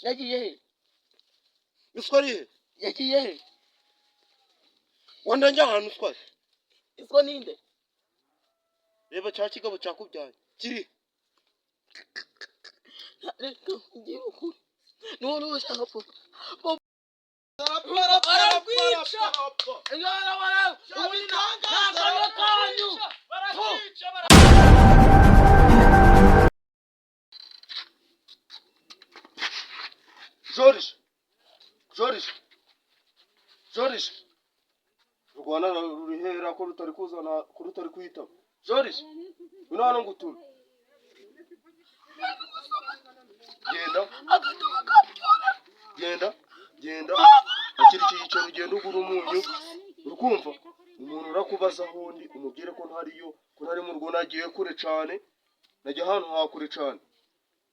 yagiye he? Iswari Yagiye he? wandanja ahantu Iswari. Iswa ninde? Reba cya kigabo cyakubyaye kiri Reka ngiye ukuri. None ushaka po. George Rwanda rurihera ko rutari kuzana ko rutari kwita George unana ngutura genda akiri cyicaro ugenda ugura umunyu urukumva umuntu urakubaza hondi umubwire ko ntariyo ko ntari mu rwo nagiye kure cyane najya hano hakure cyane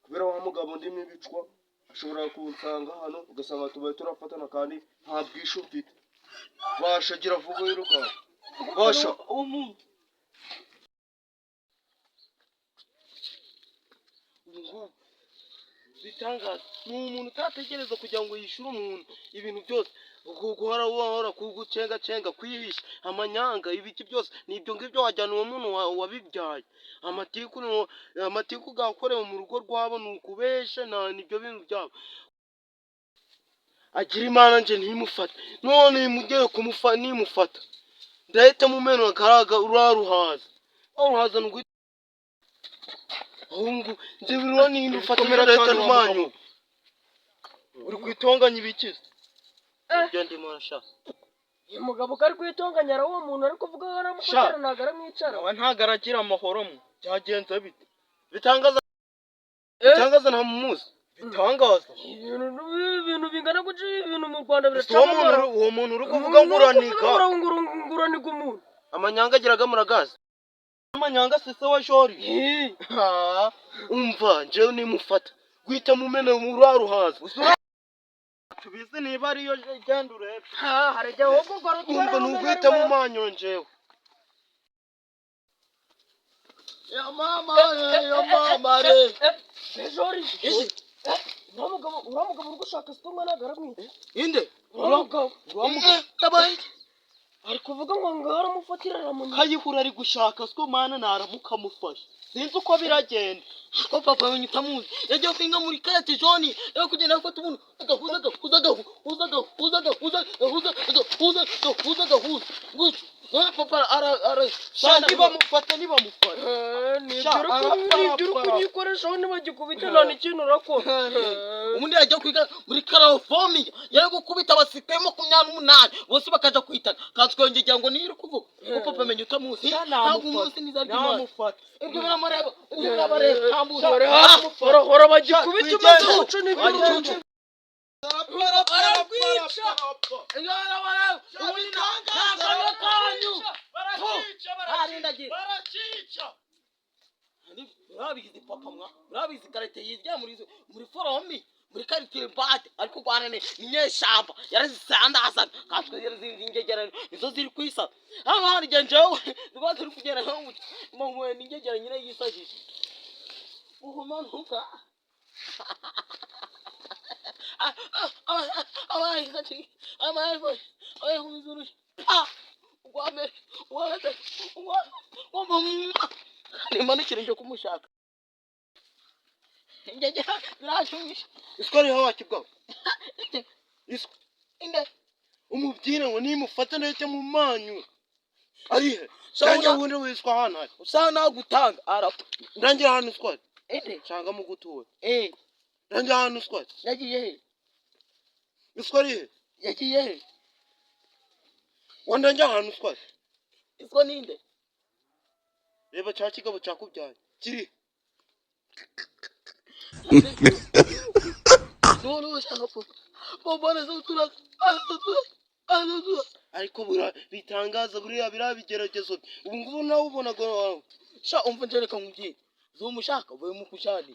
kubera wa mugabo ndimo ibicwa ashobora kunsanga hano ugasanga tubaye turafatana kandi nta bwishu mfite bashagira vuba yiruka basha umuntu bitangaza ni umuntu utategereza kugira ngo yishyure umuntu ibintu byose guhora kugucenga kwihisha amanyanga ibiki byose nibyo ngibyo wajyana uwo muntu wabibyaye amatiku gakorewe mu rugo rwabo nukubeshe nibyo bintu byabo agira imana nje ntimufate none mugiye nimufata ndahita mumeno akaraga uraruhaza nuko ahungu nzibirwa n'indi ufatamira leta n'umanyu uri kwitonganya ibikiza ibyo ndimo nashaka uyu mugabo kari kwitonganya ara uwo muntu ari kuvuga ngo aramufatira nagara mwicara we ntagaragira amahoro mu byagenze bite bitangaza nta mumuzi bitangaza ibintu bingana gutyo ibintu mu Rwanda biracana uwo muntu uri kuvuga nguranika umuntu amanyanga agiraga muragaza amanyanga sese wa shori umva njewe nimufata gwita mumene uraruhaza tubizi niba ariyo genda urebe harejya ahubwo ngoro umva nugwita mu manyo njewe ya mama re Jori uramugabo uri gushaka sitomwa nagara mwite inde uramugabo tabaye ari kuvuga ngo ngara mufatira ramunye kayihura ari gushaka siko mana naramuka mufasha sinzi uko biragenda ko papa wenyutamuzi yagiye kwinga muri kate Joni yo kugenda afata umuntu agahuza papa ara shandi bamufata nibyo kunyikoresha aho nibagikubita nta n'ikintu urakora ubundi yajya kwiga muri karafomi yari gukubita abasirikare 28 bose bakaja kwitana katswengejya ngo niri kuvuga ko papa menye utamuzi ntabwo umunsi nizamufata ibyo biramureba urabareba tambuza hora bagikubita umaze umuco n'ibyo Urabizi papa mwa urabizi karate yijya muri foromi muri karite bate ariko gwanane inyeshamba yarazisandaza katwe yarazingegera nizo ziri kwisa hano hari genjewe niba ziri kugera mu ningegera nyine yisajije uhumanuka nimanukire nje kumushaka njye birashumisha iskori hawa kibwa isko inde umubyine ngo nimufata nete mu manyu arihe cyangwa wundi wiswa hano usana nagutanga arapfa ndangira hano iskori inde cyangwa mu gutuwe ndangira hano iskori yagiye he iskori yagiye he wandanja hano iskori isko ninde reba cya kigabo cyakubyaye kiri none ushaka po bobana zo tura ariko bitangaza buriya birabigeragezo ubu ngubu nawe ubona go sha umva njereka nkubye zo mushaka we mukushani